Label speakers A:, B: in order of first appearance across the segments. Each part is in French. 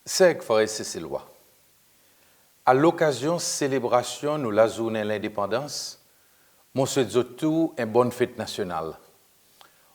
A: C'est frère Cécilois. À l'occasion célébration de la journée de l'indépendance, mon souhaite tout une bonne fête nationale.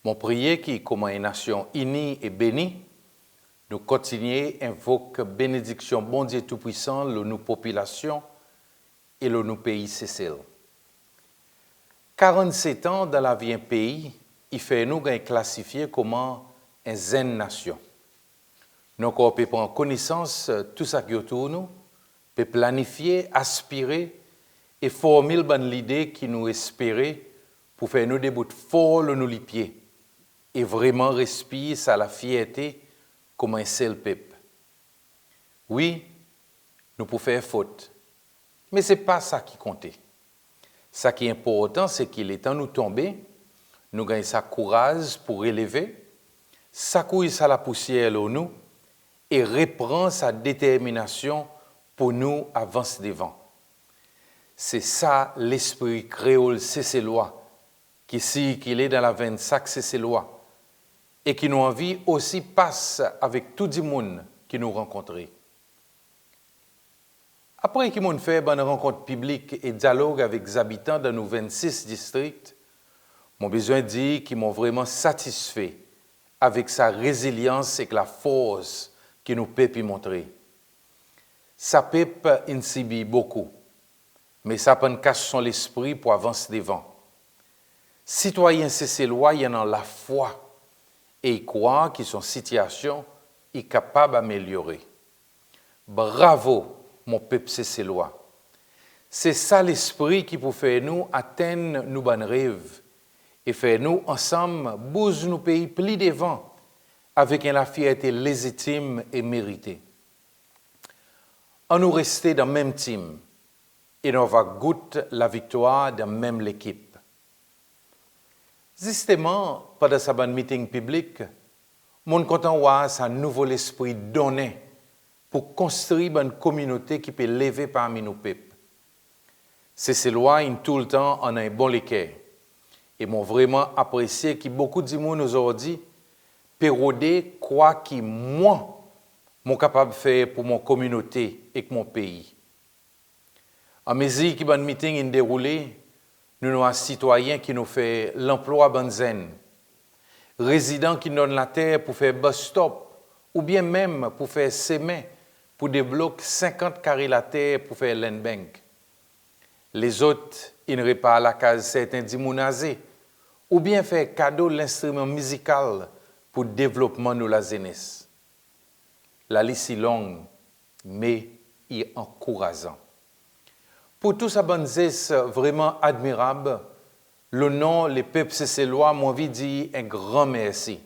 A: Mon prier qui, comme une nation unie et bénie, nous continuer invoque bénédiction bon Dieu Tout-Puissant, le nous population et le nous pays Cécile. 47 ans dans la vie d'un pays, il fait nous classifier comme une zen nation. Nous pouvons prendre connaissance de tout ce qui est autour de nous, peut planifier, aspirer et formuler l'idée qui nous espérait pour faire nous des bouts forts nous les pieds et vraiment respirer ça la fierté comme un seul peuple. Oui, nous pouvons faire faute, mais ce n'est pas ça qui compte. Ce qui est important, c'est qu'il est temps de nous tomber, nous gagnons sa courage pour élever, sacouiller ça la poussière en nous et reprendre sa détermination pour nous avancer devant. C'est ça l'esprit créole cécélois qui est dans la veine sac cécélois et qui nous envie aussi passe avec tout le monde qui nous rencontre. Après qu'ils m'ont fait une rencontre publique et dialogue avec les habitants de nos 26 districts, mon besoin dit qu'ils m'ont vraiment satisfait avec sa résilience et la force qu'il nous peut y montrer. Ça peut insibi beaucoup, mais ça peut cacher son esprit pour avancer devant. Citoyens cécélois, il y en a la foi et ils croient que son situation est capable d'améliorer. Bravo, mon peuple cécélois. C'est ça l'esprit qui peut faire nous atteindre nos bonnes rêves et faire nous ensemble bouger nos pays plus devant avec une fierté légitime et méritée. On nous rester dans le même team et on va goûter la victoire dans même l'équipe. Justement, pendant ce meeting public, mon content voir un nouveau esprit donné pour construire une communauté qui peut lever parmi nos peuples. C'est lois tout le temps en un bon léquer. Et m'ont vraiment apprécié que beaucoup de monde aujourd'hui péroder quoi que moi suis capable de faire pour mon communauté et mon pays. En mesure que le meeting est déroulé, nous avons un citoyen qui nous fait l'emploi benzen, résident qui nous donne la terre pour faire bus stop, ou bien même pour faire semer, pour débloquer 50 carrés la terre pour faire land bank. Les autres, ils ne réparent la case certains d'immunazés, ou bien faire cadeau l'instrument musical pour le développement de la jeunesse. La liste est longue, mais est encourageant. Pour tout ça, vraiment admirable, le nom, les peuples cécélois m'ont envie de dire un grand merci.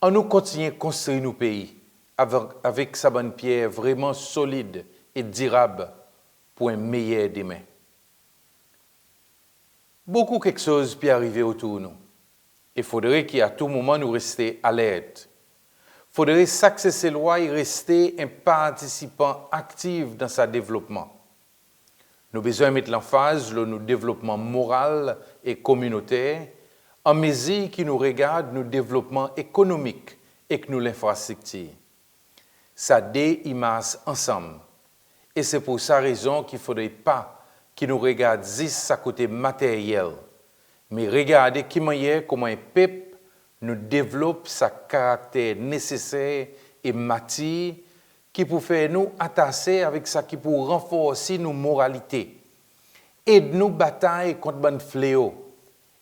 A: On nous continue à construire nos pays avec sa bonne pierre vraiment solide et durable pour un meilleur demain. Beaucoup quelque chose peut arriver autour de nous. Il faudrait qu'à tout moment nous restions alertes. Il faudrait que chaque cécélois reste un participant actif dans sa développement. Nous avons besoin de mettre l'emphase sur notre développement moral et communautaire en mesure qui nous regarde notre développement économique et que nous l'infrastructure. Ça déimage ensemble. Et c'est pour ça raison qu'il ne faudrait pas qu'ils nous regardent juste sa côté matériel, mais regarder comment un peuple nous développe sa caractère nécessaire et matière qui peut faire nous attacher avec ça qui peut renforcer nos moralités, aider nous batailler contre le fléau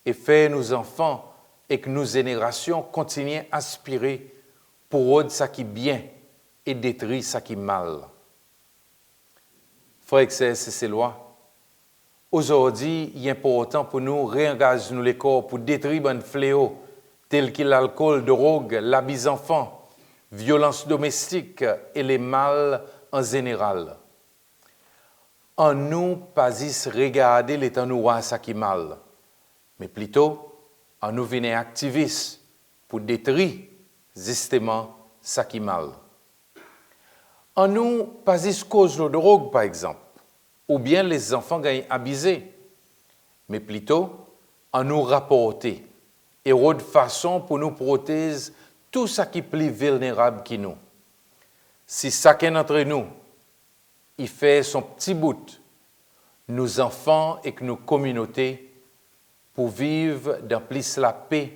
A: et faire nos enfants et que nos générations continuent à aspirer pour rendre ça qui est bien et détruire ça qui est mal. Frères et sœurs cécélois, aujourd'hui, il est important pour nous réengager les corps pour détruire un fléau tel que l'alcool, la drogue, l'habit des enfants, violence domestique et les mal en général. En nous, pas juste regarder les temps nous ça qui mal, mais plutôt en nous venir activistes pour détruire justement ça qui mal. En nous, pas juste cause de drogue par exemple, ou bien les enfants gagnent abusés, mais plutôt en nous rapporter et de façon pour nous protéger tout ce qui est plus vulnérable que nous. Si chacun d'entre nous, il fait son petit bout, nos enfants et nos communautés, pour vivre dans plus la paix,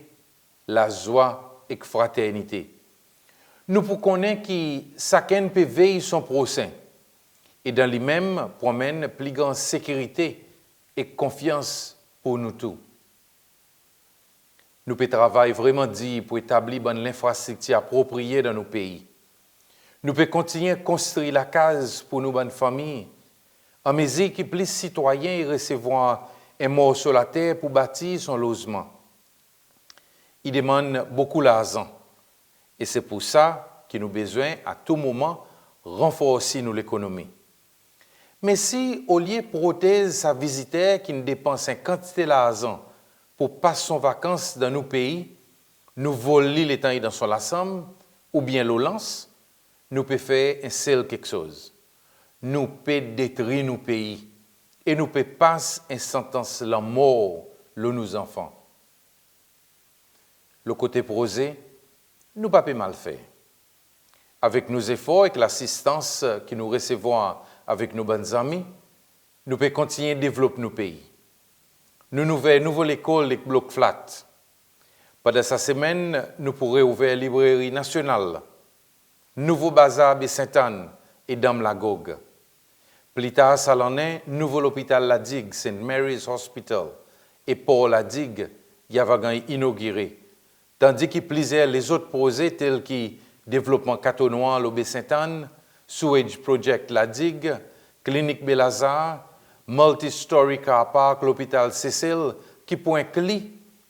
A: la joie et la fraternité. Nous pouvons connaître que chacun peut veiller son prochain et dans lui-même promène plus grande sécurité et confiance pour nous tous. Nous pouvons travailler vraiment dit pour établir l'infrastructure appropriée dans nos pays. Nous pouvons continuer à construire la case pour nos bonnes familles, en mesure que plus citoyens recevront un mort sur la terre pour bâtir son logement. Il demande beaucoup d'argent. Et c'est pour ça que nous avons besoin, à tout moment, renforcer l'économie. Mais si, au lieu de protéger sa visiteur qui nous dépense une quantité d'argent pour passer son vacances dans nos pays, nous voler les temps dans son ensemble, ou bien le lance, nous pouvons faire un seul quelque chose. Nous pouvons détruire nos pays et nous pouvons passer une sentence la mort de nos enfants. Le côté prosé, nous pas mal faire. Avec nos efforts et l'assistance que nous recevons avec nos bonnes amis, nous pouvons continuer à développer nos pays. Nous ouvrons une nouvelle école avec bloc flat. Pendant cette semaine, nous pourrons ouvrir une librairie nationale, nouveau bazar de Sainte-Anne et Dame Lagogue. Plus tard, ça l'en est, nouveau hôpital La Digue, St. Mary's Hospital, et pour La Digue, il y avait inauguré. Tandis que plusieurs les autres projets tels que développement Catenois, l'Aubé Sainte-Anne, Sewage Project La Digue, Clinique Belazar, Multi-Story Car Park, l'hôpital Cécile, qui pour inclure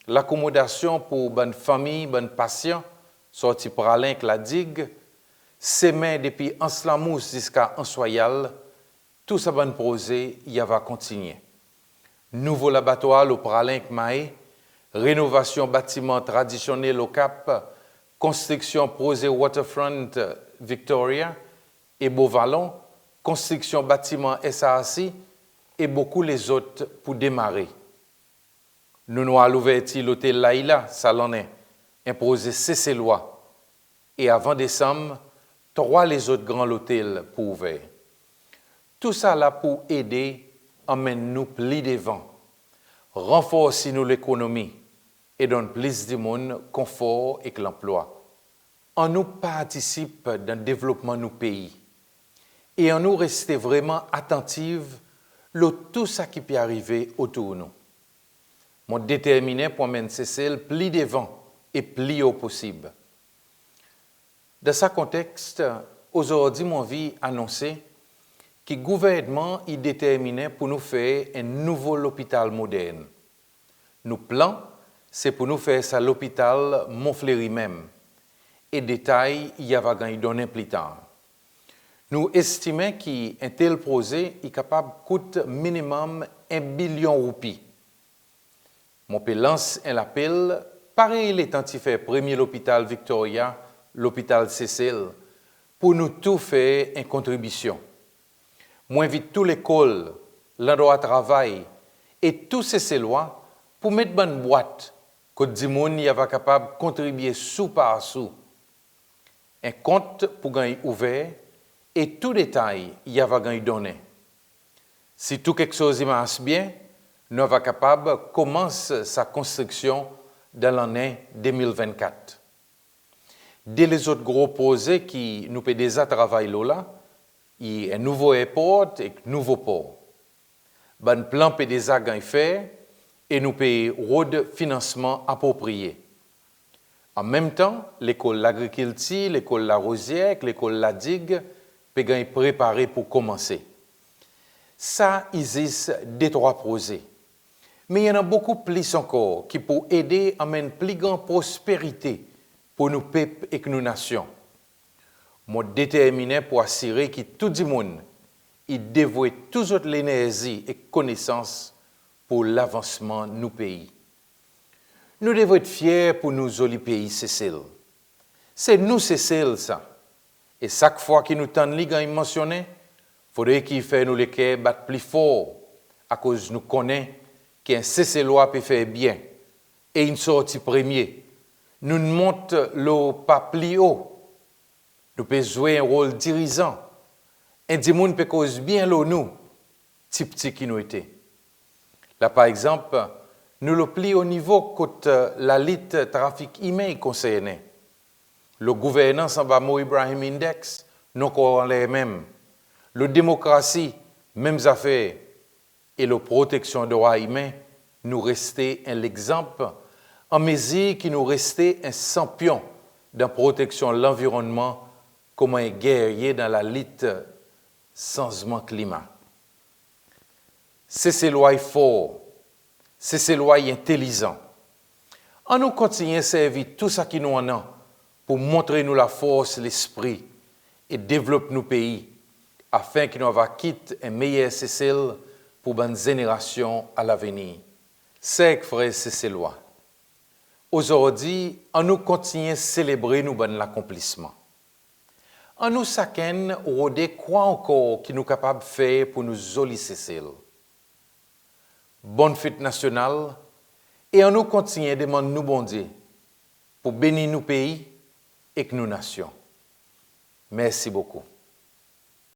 A: l'accommodation pour bonnes familles, bonnes patients, sortis par Alain La Digue, semé depuis Anslamous jusqu'à Ansoyal, tout ce bon projet, il va continuer. Nouveau laboratoire au Pralin Maé, rénovation bâtiment traditionnel au Cap, construction projet Waterfront Victoria et Beauvallon, construction bâtiment SAC et beaucoup les autres pour démarrer. Nous avons ouvert l'hôtel Laïla, ça l'en est, un projet CC-Loi. Et avant décembre, 3 les autres grands hôtels pour ouvrir. Tout ça là pour aider, emmène-nous plus devant, renforcer nous l'économie et donne plus de monde confort et l'emploi. On nous participe dans le développement de nos pays et on nous reste vraiment attentifs à tout ce qui peut arriver autour de nous. Mon déterminé pour mener Cécile plus devant et plus haut possible. Dans ce contexte, aujourd'hui, mon vie annonçait que le gouvernement est déterminé pour nous faire un nouveau hôpital moderne. Nos plans, c'est pour nous faire ça l'hôpital Montfleury même. Et détails, il y a donné plus tard. Nous estimons qu'un tel projet est capable de coûter minimum 1 billion de roupies. Mon peut lancer un appel, pareil l'étant fait premier l'hôpital Victoria, l'hôpital Cécile, pour nous tous faire une contribution. Moi, invite toute l'école, l'endroit de travail et tous ces lois pour mettre bonne boîte que du monde y va capable de contribuer sous par sous. Un compte pour gagner ouvert et tout détail y va gagner donné. Si tout quelque chose marche bien, nous sommes capables de commencer sa construction dans l'année 2024. Dès les autres gros projets qui nous peut déjà travailler là, il y a un nouveau aéroport et un nouveau port. Un plan peut déjà être fait et nous peut de financement approprié. En même temps, l'école l'agriculture, l'école la Rosière, l'école la Digue peut être préparée pour commencer. Ça, il existe des 3 projets. Mais il y en a beaucoup plus encore qui peuvent aider à mener plus grande prospérité pour nos peuples et nos nations. Je suis déterminé pour assurer que tout le monde dévoue toute l'énergie et connaissance pour l'avancement de nos pays. Nous devons être fiers pour nos jolis pays, Cécile. C'est nous, Cécile, ça. Et chaque fois que nous t'en mentionné, il faudrait qu'il fasse nous les cœurs battre plus fort, à cause nous connaissons qu'un Cécilois peut faire bien et une sortie premier. Nous ne montons le pas plus haut. Nous pouvons jouer un rôle dirigeant. Un des gens peut cause bien l'eau nous, petit qui nous était. Là, par exemple, nous le plions au niveau contre la lutte trafic humain concernée. Le gouvernement s'en va Ibrahim Index, nous encore les mêmes. La démocratie, mêmes affaires. Et la protection des droits humains, nous restait un exemple en mesure qui nous restait un champion dans la protection de l'environnement comme un guerrier dans la lutte changement climat. C'est ces lois fortes, c'est ces lois intelligentes. On nous continue à servir tout ce qui nous en a pour montrer nous la force, l'esprit et développer nos pays afin que nous quitte un meilleur Cécile pour une génération à l'avenir. C'est frère, c'est ces lois. Aujourd'hui, on nous continue à célébrer nos bons accomplissements. On nous chacun rodé quoi encore qui nous capable de faire pour nous jolis Cécile. Bonne fête nationale et on nous continue à demander nous bon Dieu pour bénir nos pays et que nos nations. Merci beaucoup.